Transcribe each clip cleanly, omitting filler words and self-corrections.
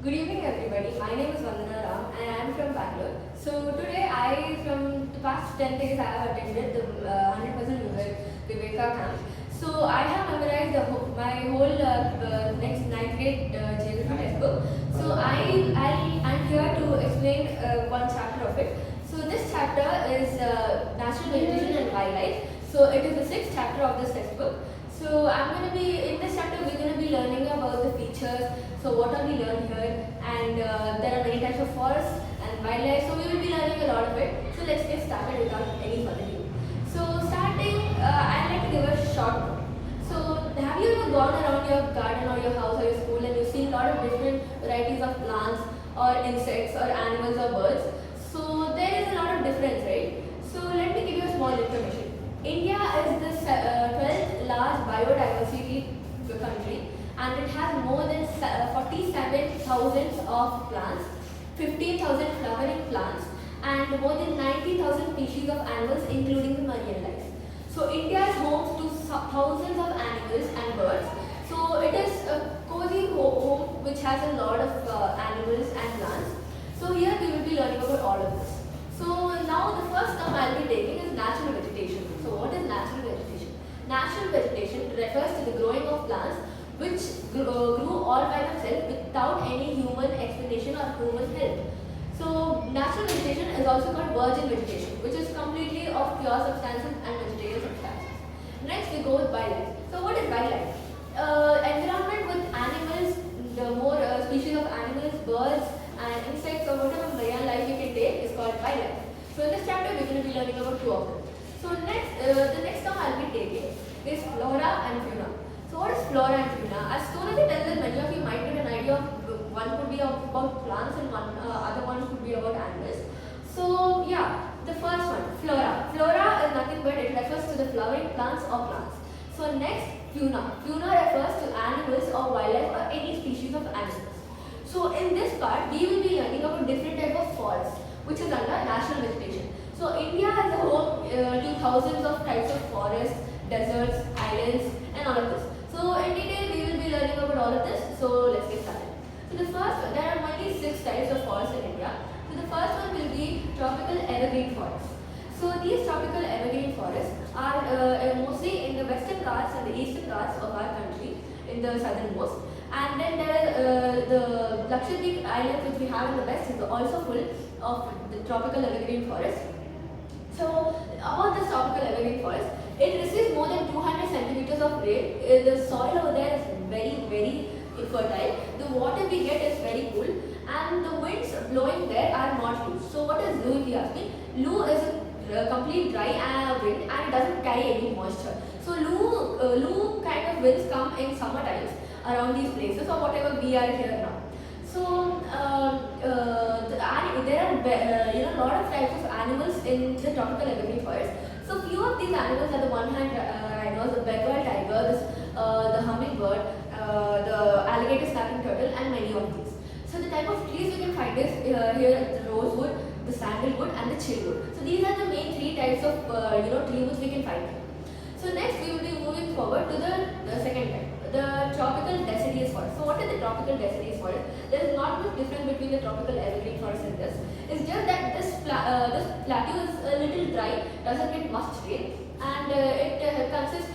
Good evening, everybody. My name is Vandana Ram and I am from Bangalore. So today, from the past 10 days, I have attended the 100% Viveka camp. So I have memorized my whole next 9th grade geography textbook. So I'm here to explain one chapter of it. So this chapter is natural vegetation and wildlife. So it is the 6th chapter of this textbook. So in this chapter we're going to be learning about the features. So what are we learning here? And there are many types of forests and wildlife. So we will be learning a lot of it. So let's get started without any further ado. So starting, I'd like to give a short note. So have you ever gone around your garden or your house or your school and you've seen a lot of different varieties of plants or insects or animals or birds? So there is a lot of difference, right? So let me give you a small information. India is the 12th large biodiversity country and it has more than 47,000 of plants, 15,000 flowering plants and more than 90,000 species of animals including the marine life. So India is home to thousands of animals and birds. So it is a cozy home which has a lot of animals and plants. So here we will be learning about all of this. So now the first term I will be taking is natural vegetation. So what is natural vegetation? Natural vegetation refers to the growing of plants which grew all by themselves without any human explanation or human help. So natural vegetation is also called virgin vegetation, which is completely of pure substances and vegetarian substances. Next we go with wildlife. So what is wildlife? Environment with animals, the more species of animals, birds and insects or whatever marine life you can take is called wildlife. So in this chapter we're going to be learning about two of them. So the next term I'll be taking is flora and fauna. So what is flora and fauna? As soon as I tell this, many of you might get an idea of one could be about plants and one other one could be about animals. So yeah, the first one, flora. Flora is nothing but it refers to the flowering plants or plants. So next, fauna. Fauna refers to animals or wildlife or any species of animals. So in this part, we will be learning about different type of forests, which is under natural vegetation. So India has a home to thousands of types of forests, deserts, islands, and all of this. So in detail, we will be learning about all of this. So let's get started. So the first one, there are only 6 types of forests in India. So the first one will be tropical evergreen forests. So these tropical evergreen forests are mostly in the western Ghats and the eastern Ghats of our country, in the southernmost. And then there are the Lakshadweep islands which we have in the west is also full of the tropical evergreen forest. So about this tropical evergreen forest, it receives more than 200 centimeters of rain. The soil over there is very fertile. The water we get is very cool and the winds blowing there are not loose. So what is Loo if you ask me? Loo is a complete dry wind and it doesn't carry any moisture. So Loo kind of winds come in summer times around these places or whatever we are here now. So there are a lot of types of animals in the tropical evergreen forest. So few of these animals are the one-hand rhinos, the Bengal tiger, the hummingbird, the alligator snapping turtle, and many of these. So the type of trees you can find is here the rosewood, the sandalwood, and the chillwood. So these are the main 3 types of tree woods we can find here. So next we will be moving forward to the second type, the tropical deciduous forest. So what is the tropical deciduous forest? There is not much difference between the tropical evergreen forest and this. It's just that this plateau is a little dry, doesn't get much rain, and it consists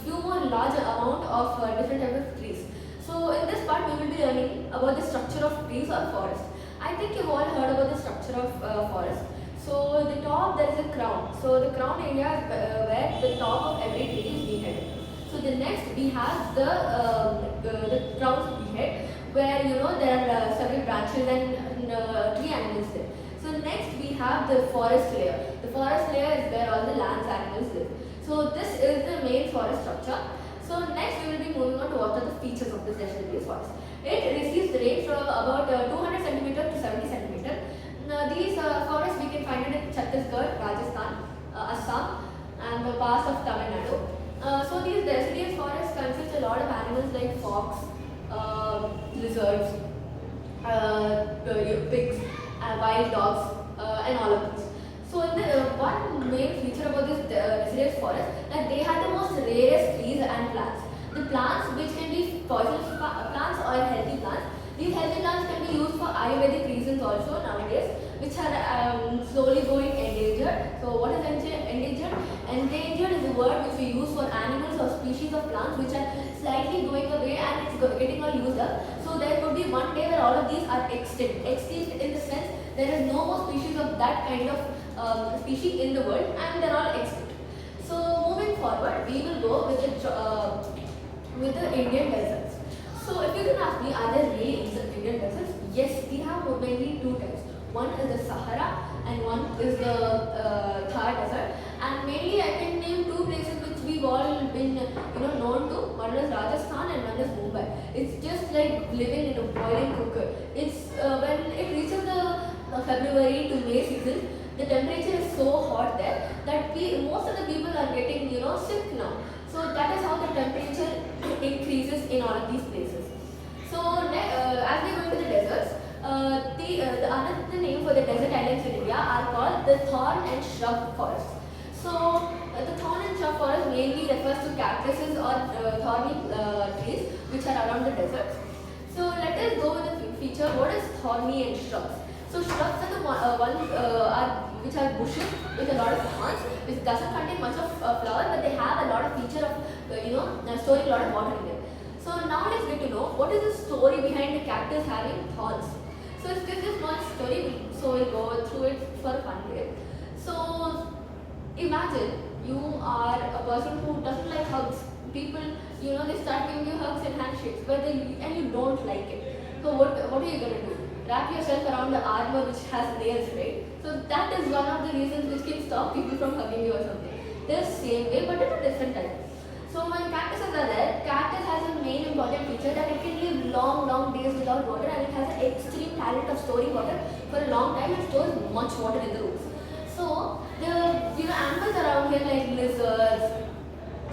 few more large amount of different types of trees. So in this part we will be learning about the structure of trees or forest. I think you've all heard about the structure of forest. So the top there is a crown. So the crown area is where the top of every tree is beheaded. So the next we have the crown's behead where there are several branches and tree animals there. So next we have the forest layer. The forest layer is where all the lands animals live. So this is the main forest structure. So next we will be moving on to what are the features of this deciduous forest. It receives the rain from about 200 cm to 70 cm. These forests we can find it in Chhattisgarh, Rajasthan, Assam and the parts of Tamil Nadu. So these deciduous forests consist a lot of animals like fox, lizards, pigs, wild dogs and all of these. So one main feature about this deciduous forest that they have the most rarest trees and plants. The plants which can be poisonous plants or healthy plants These healthy plants can be used for Ayurvedic reasons also nowadays, which are slowly going endangered. So what is endangered? Endangered is a word which we use for animals or species of plants which are slightly going away and it's getting all used up. So there could be one day where all of these are extinct. Extinct in the sense there is no more species of that kind of species in the world and they're all extinct. So moving forward, we will go with the Indian deserts. So if you can ask me, are there really Indian deserts? Yes, we have mainly two types. One is the Sahara and one is the Thar desert. And mainly I can name two places which we've all been known to. One is Rajasthan and one is Mumbai. It's just like living in a boiling cooker. It's when it reaches the February to May season, the temperature is so hot there that most of the people are getting sick now. So that is how the temperature increases in all of these places. So as we go into the deserts, the another name for the desert islands in India are called the thorn and shrub forests. So the thorn and shrub forest mainly refers to cactuses or thorny trees which are around the deserts. So let us go with the feature. What is thorny and shrubs? So shrubs are the ones which are bushes with a lot of thorns, which doesn't contain much of flower, but they have a lot of feature of storing a lot of water in them. So now let's get to know what is the story behind the cactus having thorns. So it's just a small story, so we'll go through it for a fun way. So imagine you are a person who doesn't like hugs. People, they start giving you hugs and handshakes, and you don't like it. So what are you gonna do? Wrap yourself around the armor which has nails, right? So that is one of the reasons which can stop people from hugging you or something. They're the same way, but in a different type. So when cactuses are there, cactus has a main important feature that it can live long days without water, and it has an extreme talent of storing water for a long time and stores much water in the roots. So the animals around here like lizards,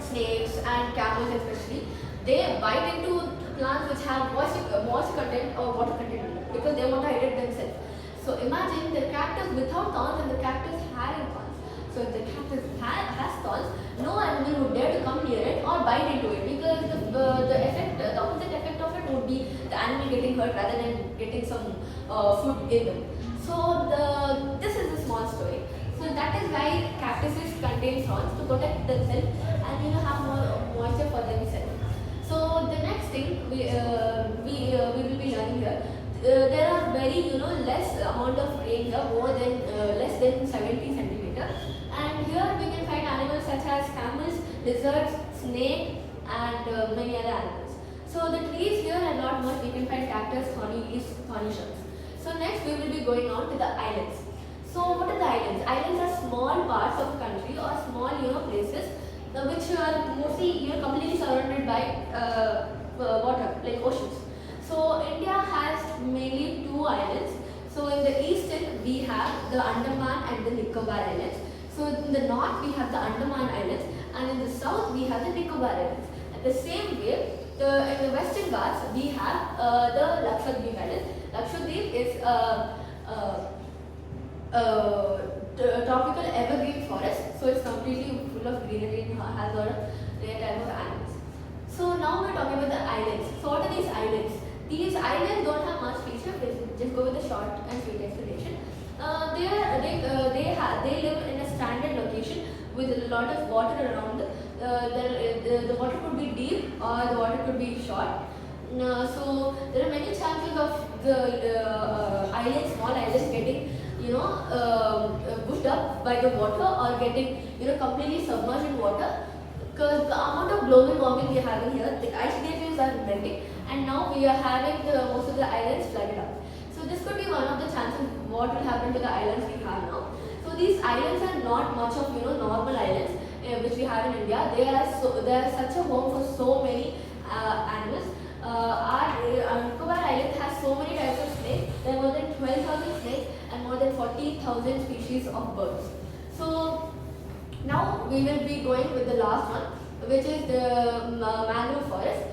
snakes and camels especially, they bite into plants which have moisture content or water content because they want to hydrate themselves. So imagine the cactus without thorns and the cactus having thorns. So if the cactus has thorns, no animal would dare to come near it or bite into it because the opposite effect of it would be the animal getting hurt rather than getting some food in them. So this is a small story. So that is why cactuses contain thorns to protect themselves and have more moisture for themselves. So the next thing we will be learning here. There are very less amount of rain here, less than 70 centimeter, and here we can find animals such as camels, lizards, snake, and many other animals. So the trees here are not much. We can find cactus, thorny leaves, thorny shrubs. So next we will be going on to the islands. So what are the islands? Islands are small parts of a country or small places which are mostly completely surrounded by water like oceans. So India has mainly two islands. So in the eastern we have the Andaman and the Nicobar Islands. So in the north we have the Andaman Islands and in the south we have the Nicobar Islands. At the same way, in the Western Ghats we have the Lakshadweep Islands. Lakshadweep is tropical evergreen forest, so it's completely full of greenery and has a lot of rare type of animals. So now we're talking about the islands. So what are these islands? These islands don't have much feature. Just go with the short and sweet explanation. They live in a standard location with a lot of water around. The water could be deep or the water could be short. So there are many chances of the small islands getting pushed up by the water or getting completely submerged in water because the amount of global warming we are having here, the ice glaciers are melting and now we are having most of the islands flooded up. So this could be one of the chances what will happen to the islands we have now. So these islands are not much of normal islands which we have in India. They are such a home for so many animals. Our Nicobar Island has so many types of snakes. There are more than 12,000 snakes and more than 40,000 species of birds. So now we will be going with the last one, which is the mangrove forest.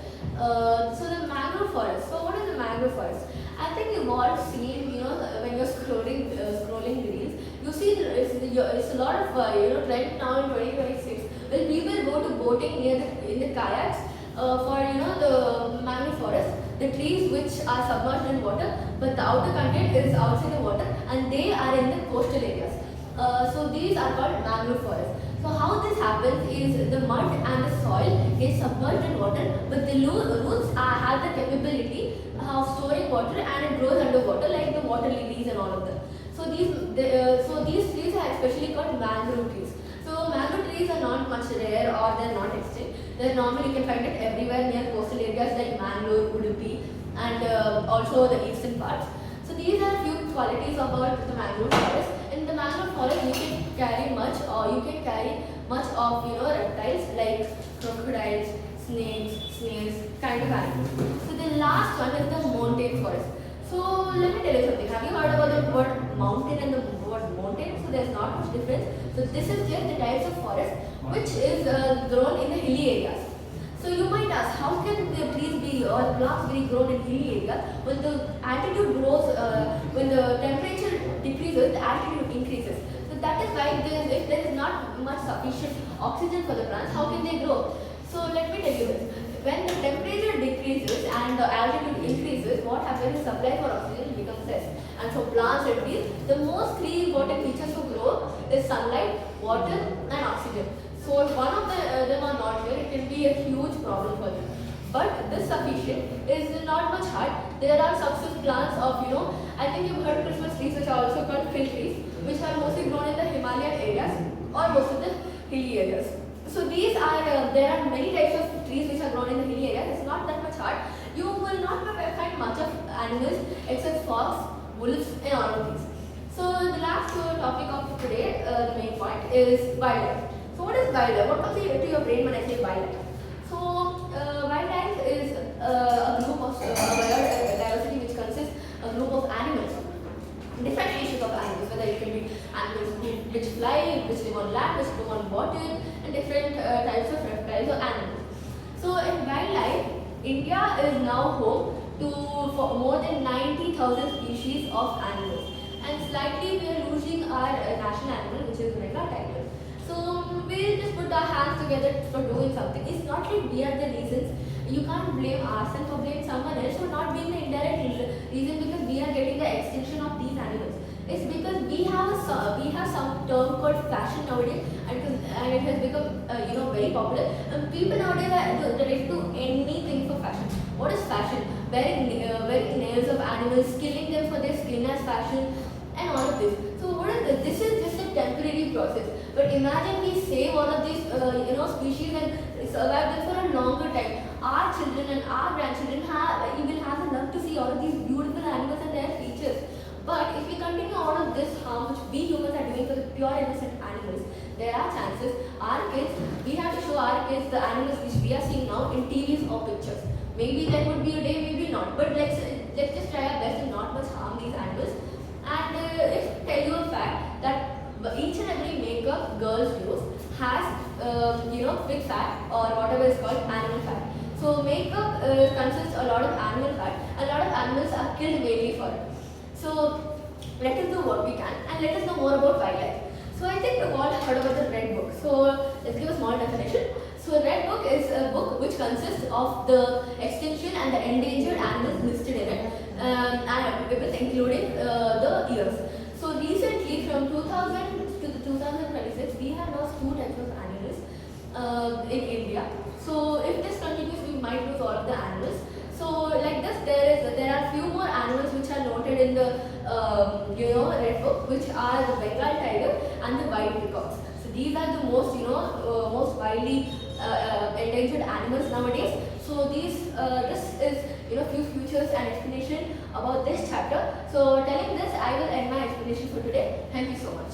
So the mangrove forest. So what is the mangrove forest? I think you've all seen, when you're scrolling the reels, you see it's a lot of trend now in 2026. When people go to boating in the kayaks for the mangrove forest, the trees which are submerged in water, but the outer content is outside the water, and they are in the coastal areas. So these are called mangrove forests. So how this happens is the mud and the soil is submerged in water, but the roots have the capability of storing water, and it grows underwater like the water lilies and all of them. So these trees are especially called mangrove trees. So mangrove trees are not much rare, or they are not extinct. They normally you can find it everywhere near coastal areas like Mangalore, Udupi, and also the eastern parts. So these are few qualities about the mangrove forest. In the mangrove forest, you can carry much, or you can carry much of reptiles like crocodiles, snakes, snails, kind of animals. So the last one is the montane forest. So let me tell you something. Have you heard about the word mountain and the word montane? So there's not much difference. So this is just the types of forest which is grown in the hilly areas. So you might ask, how can the trees be or the plants be grown in hilly areas when the altitude grows, when the temperature decreases, the altitude increases. So that is why if there is not much sufficient oxygen for the plants, how can they grow? So let me tell you this. When the temperature decreases and the altitude increases, what happens is supply for oxygen becomes less. And for plants and trees, the most three important features to grow is sunlight, water, and oxygen. So if one of them are not here, it can be a huge problem for them. But this sufficient is not much hard. There are subsistence plants of, I think you've heard Christmas trees, which are also called fig trees, which are mostly grown in the Himalayan areas or most of the hilly areas. So these are, there are many types of trees which are grown in the hilly areas. It's not that much hard. You will not find much of animals except fox, wolves, and all of these. So the last topic of today, the main point, is wildlife. So what is wildlife? What comes to your brain when I say wildlife? So wildlife is a group of biodiversity which consists of a group of animals, different species of animals, whether it can be animals which fly, which live on land, which live on water, and different types of reptiles or animals. So in wildlife, India is now home to for more than 90,000 species of animals, and slightly we are losing our national animal, which is Bengal tiger. So we'll just put our hands together for doing something. It's not like we are the reasons. You can't blame ourselves or blame someone else for not being the indirect reason, because we are getting the extinction of these animals. It's because we have some term called fashion nowadays, and it has become very popular. And people nowadays are ready to do anything for fashion. What is fashion? Wearing nails of animals, killing them for their skin as fashion, and all of this. So what is this? This is just a temporary process. But imagine we save all of these species and survive them for a longer time. Our children and our grandchildren will have the luck to see all of these beautiful animals and their features. But if we continue all of this harm which we humans are doing for the pure innocent animals, there are chances our kids, we have to show our kids the animals which we are seeing now in TVs or pictures. Maybe there would be a day, maybe not. But let's just try our best to not much harm these animals. And if tell you a fact that each and every makeup girls use has pig fat or whatever is called animal fat. So makeup consists a lot of animal fat. A lot of animals are killed mainly for it. So let us do what we can, and let us know more about wildlife. So I think we've all heard about the Red Book. So let's give a small definition. So Red Book is a book which consists of the extinction and the endangered animals listed in it, and with including the years. So recently, from 2000 to 2026, we have lost 2 types of animals in India. So if this continues, we might lose all of the animals. So like this, there are few more animals which are noted in the Red Book, which are the Bengal tiger and the white peacocks. So these are the most widely endangered animals nowadays. So this is few features and explanation about this chapter. So telling this, I will end my explanation for today. Thank you so much.